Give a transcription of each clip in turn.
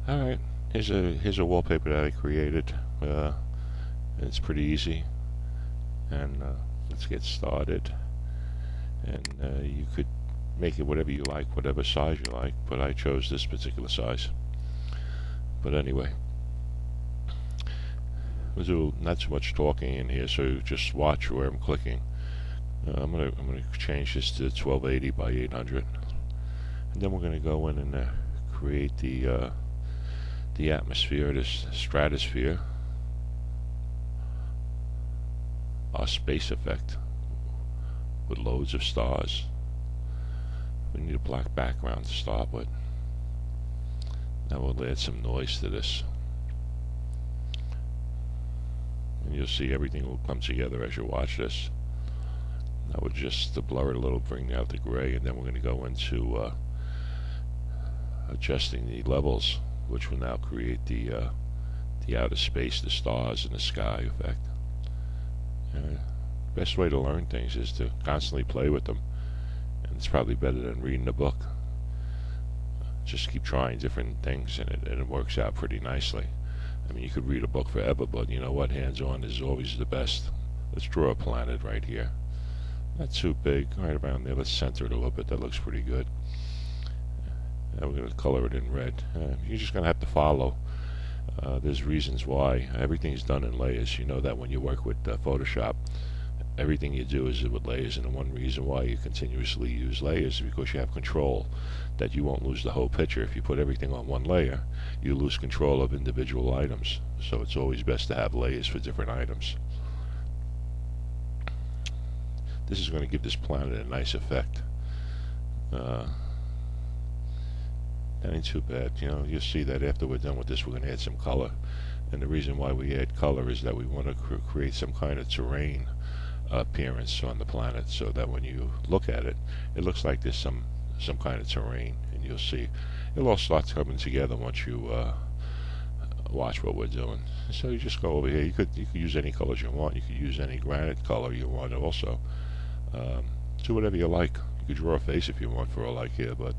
Alright, here's a wallpaper that I created. It's pretty easy, and let's get started. And you could make it whatever you like, whatever size you like, but I chose this particular size. But anyway, we'll do not too much talking in here, so just watch where I'm clicking. I'm gonna change this to 1280 by 800, and then we're gonna go in and create the atmosphere, this stratosphere, our space effect with loads of stars. We need a black background to start with. Now we'll add some noise to this, and you'll see everything will come together as you watch this. Now we'll just blur it a little, bring out the gray, and then we're going to go into adjusting the levels, which will now create the outer space, the stars, and the sky effect. Best way to learn things is to constantly play with them, and it's probably better than reading a book. Just keep trying different things, and it works out pretty nicely. I mean, you could read a book forever, but you know what? Hands-on is always the best. Let's draw a planet right here. Not too big, right around there. Let's center it a little bit. That looks pretty good. Now we're going to color it in red. You're just going to have to follow. There's reasons why. Everything's done in layers. You know that when you work with Photoshop, everything you do is with layers, and the one reason why you continuously use layers is because you have control, that you won't lose the whole picture. If you put everything on one layer, you lose control of individual items. So it's always best to have layers for different items. This is going to give this planet a nice effect. That ain't too bad. You know, you'll see that after we're done with this, we're going to add some color. And the reason why we add color is that we want to create some kind of terrain appearance on the planet, so that when you look at it, it looks like there's some kind of terrain, and you'll see it'll all start coming together once you watch what we're doing. So you just go over here. You could use any colors you want. You could use any granite color you want also. Do whatever you like. You could draw a face if you want, for all I care, but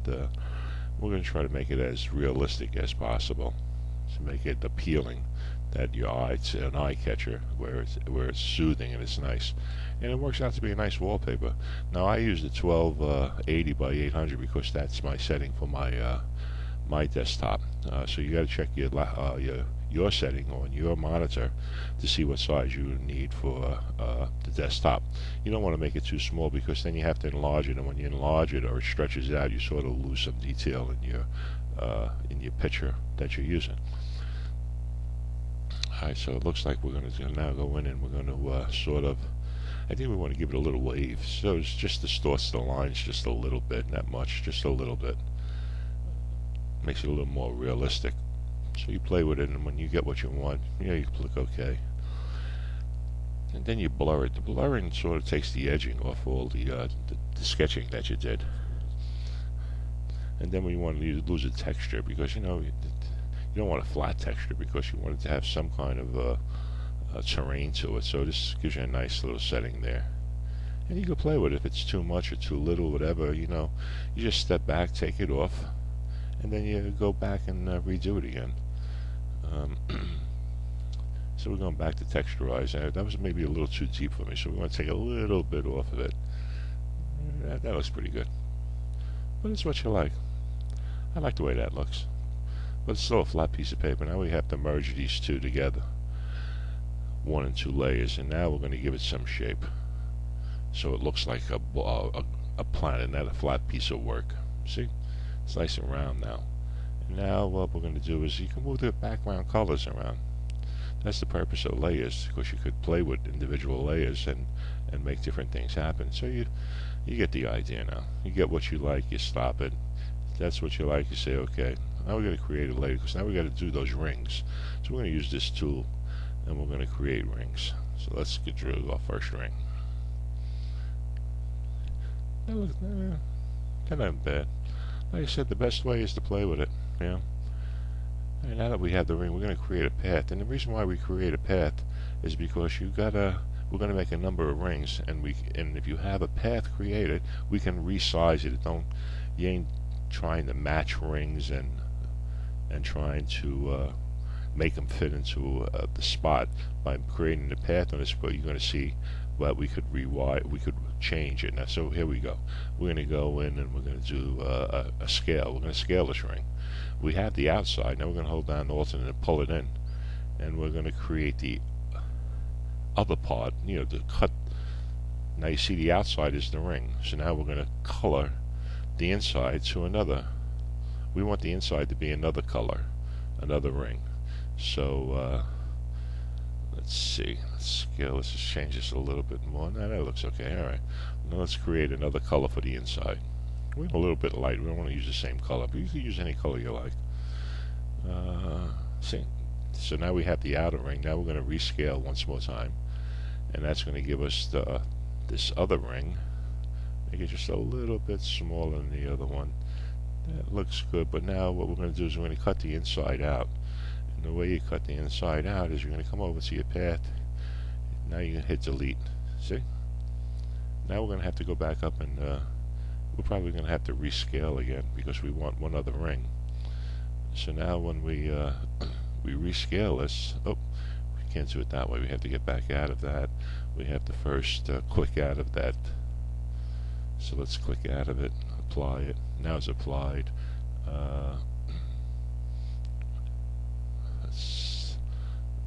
we're going to try to make it as realistic as possible to make it appealing, that your eye, it's an eye catcher, where it's soothing and it's nice, and it works out to be a nice wallpaper. Now I use the 1280 by 800 because that's my setting for my desktop. So you got to check your setting on your monitor to see what size you need for the desktop. You don't want to make it too small, because then you have to enlarge it, and when you enlarge it or it stretches out, you sort of lose some detail in your picture that you're using. Alright, so it looks like we're going to now go in and we're going to sort of, I think we want to give it a little wave. So it's just distorts the lines just a little bit, not much, just a little bit. Makes it a little more realistic. So you play with it, and when you get what you want, you click OK. And then you blur it. The blurring sort of takes the edging off all the sketching that you did. And then when you want to lose the texture, because you don't want a flat texture, because you want it to have some kind of terrain to it. So this gives you a nice little setting there. And you can play with it if it's too much or too little, whatever, you just step back, take it off, and then you go back and redo it again. So we're going back to texturize. That was maybe a little too deep for me, so we want to take a little bit off of it. That looks pretty good. But it's what you like. I like the way that looks. But it's still a flat piece of paper. Now we have to merge these two together, 1 and 2 layers, and now we're going to give it some shape, so it looks like a planet, not a flat piece of work. See, it's nice and round now. And now what we're going to do is you can move the background colors around. That's the purpose of layers, because you could play with individual layers and make different things happen. So you get the idea now. You get what you like, you stop it. If that's what you like, you say okay. Now we're going to create a layer, because now we've got to do those rings. So we're going to use this tool, and we're going to create rings. So let's get through our first ring. That looks kind of bad. Like I said, the best way is to play with it. And now that we have the ring, we're going to create a path. And the reason why we create a path is because we're going to make a number of rings, and if you have a path created, we can resize it. You ain't trying to match rings and and trying to make them fit into the spot by creating the path on this, but you're going to see what we could rewire, we could change it. Now, so here we go. We're going to go in and we're going to do a scale. We're going to scale this ring. We have the outside. Now we're going to hold down the alternate and pull it in, and we're going to create the other part, to cut. Now you see the outside is the ring. So now we're going to color the inside to another. We want the inside to be another color, another ring. So let's see. Let's scale. Let's just change this a little bit more. Now that looks okay. All right. Now let's create another color for the inside. We want a little bit light. We don't want to use the same color, but you can use any color you like. See. So now we have the outer ring. Now we're going to rescale once more time, and that's going to give us this other ring. Make it just a little bit smaller than the other one. That looks good. But now what we're going to do is we're going to cut the inside out. And the way you cut the inside out is you're going to come over to your path. Now you can hit delete. See? Now we're going to have to go back up, and we're probably going to have to rescale again because we want one other ring. So now when we rescale this, we can't do it that way. We have to get back out of that. We have to first click out of that. So let's click out of it, apply it. Now it's applied.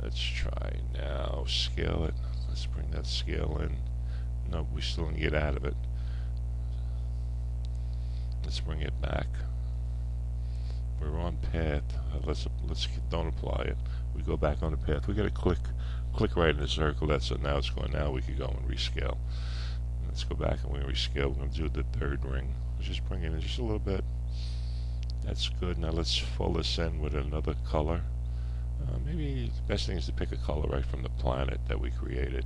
Let's try now. Scale it. Let's bring that scale in. No, we still didn't get out of it. Let's bring it back. We're on path. Let's don't apply it. We go back on the path. We got to click right in the circle. That's it. Now it's going. Now we can go and rescale. Let's go back and we rescale. We're going to do the third ring. Let's just bring it in just a little bit. That's good. Now let's fill this in with another color. Maybe the best thing is to pick a color right from the planet that we created.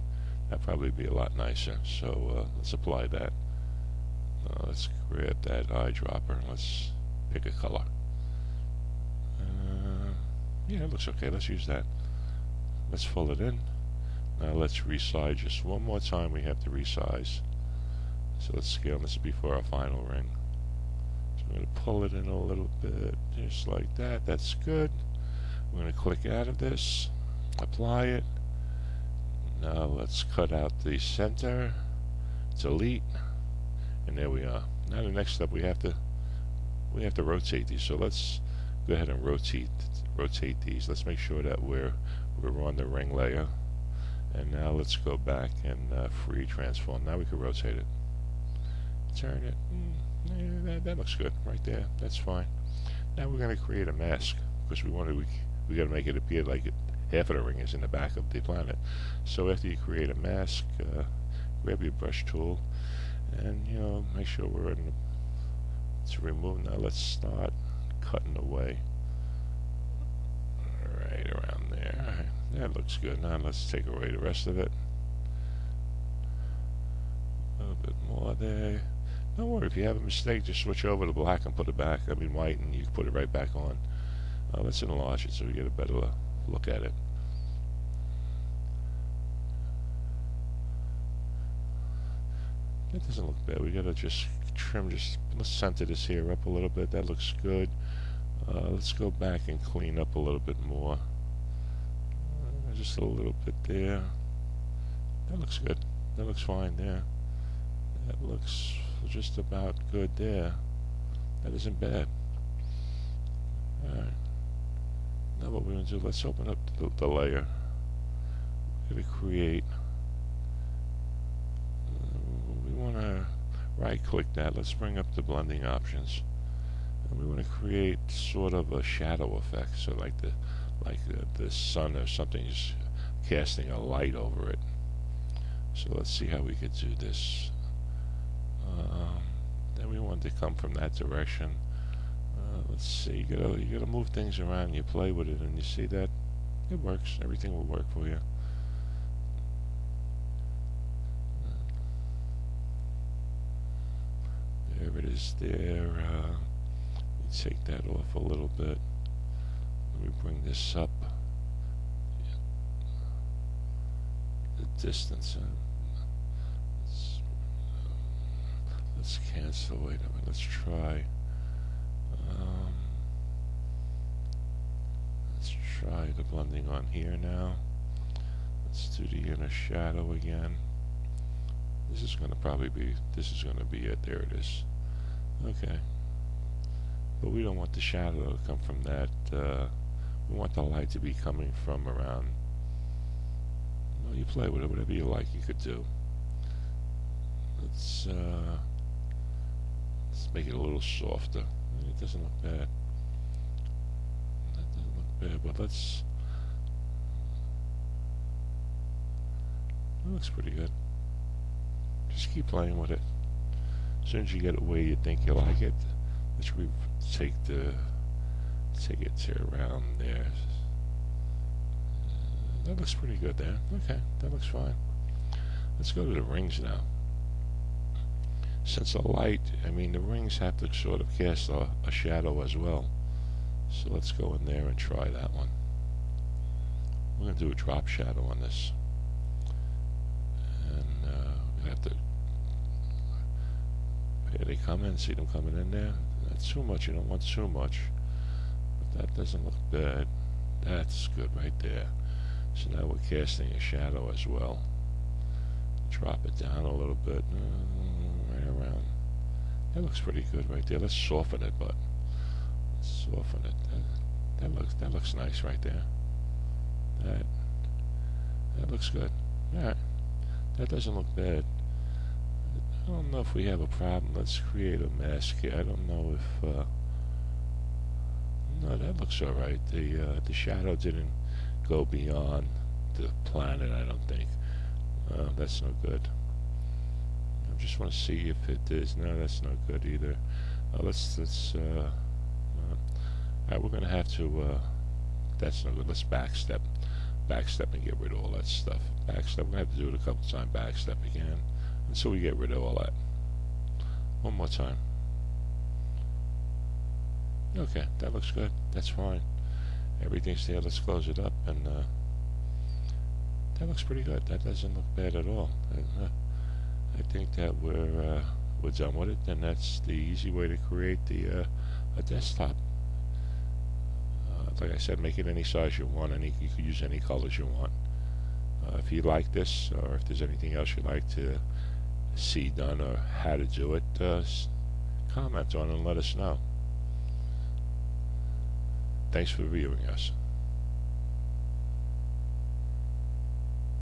That'd probably be a lot nicer. So let's apply that. Let's grab that eyedropper. Let's pick a color. Yeah, it looks okay. Let's use that. Let's fill it in. Now let's resize just one more time. We have to resize. So let's scale. This before our final ring. So I'm going to pull it in a little bit, just like that. That's good. We're going to click out of this, apply it. Now let's cut out the center, delete, and there we are. Now the next step we have to rotate these. So let's go ahead and rotate these. Let's make sure that we're on the ring layer. And now let's go back and free transform. Now we can rotate it. Turn it. Yeah, that looks good right there. That's fine. Now we're going to create a mask because we got to make it appear like half of the ring is in the back of the planet. So after you create a mask, grab your brush tool and make sure we're in to remove. Now let's start cutting away right around there. That looks good. Now let's take away the rest of it. A little bit more there. Don't worry, if you have a mistake, just switch over to black and put it back. White, and you can put it right back on. Let's enlarge it so we get a better look at it. That doesn't look bad. We gotta just trim. Let's center this here up a little bit. That looks good. Let's go back and clean up a little bit more. Just a little bit there. That looks good. That looks fine there. That looks just about good there. That isn't bad. Alright. Now what we're going to do, let's open up the layer. We're going to create, we want to right click that. Let's bring up the blending options. And we want to create sort of a shadow effect. So like the sun or something is casting a light over it. So let's see how we could do this. Then we want to come from that direction. Let's see. You gotta move things around. You play with it, and you see that it works. Everything will work for you. There it is. There. You take that off a little bit. Let me bring this up. The distance. Let's cancel. Wait a minute. Let's try. try the blending on here now. Let's do the inner shadow again. This is going to probably be, this is going to be it. There it is. Okay. But we don't want the shadow to come from that. We want the light to be coming from around. Well, you play with it, whatever you like you could do. Let's make it a little softer. It doesn't look bad. That doesn't look bad, but let's... It looks pretty good. Just keep playing with it. As soon as you get it where you think you like it, let's take it to around there. That looks pretty good there. Okay, that looks fine. Let's go to the rings now. Since the light, I mean the rings have to sort of cast a shadow as well. So let's go in there and try that one. We're going to do a drop shadow on this. And we have to... Here they come in, see them coming in there? That's too much, you don't want too much. But that doesn't look bad. That's good right there. So now we're casting a shadow as well. Drop it down a little bit. Right around. That looks pretty good right there. Let's soften it, but let's soften it. That looks nice right there. That looks good. Alright. That doesn't look bad. I don't know if we have a problem. Let's create a mask here. I don't know if no, that looks alright. The shadow didn't go beyond the planet, I don't think. That's no good. I just want to see if it is. No, that's not good either. Let's alright, we're gonna have to that's no good. Let's backstep and get rid of all that stuff. Backstep, we're gonna have to do it a couple times. Backstep again until we get rid of all that. One more time. Okay, that looks good. That's fine. Everything's there. Let's close it up, and that looks pretty good. That doesn't look bad at all. I think that we're done with it, and that's the easy way to create a desktop. Like I said, make it any size you want, and you can use any colors you want. If you like this, or if there's anything else you'd like to see done, or how to do it, comment on it and let us know. Thanks for viewing us.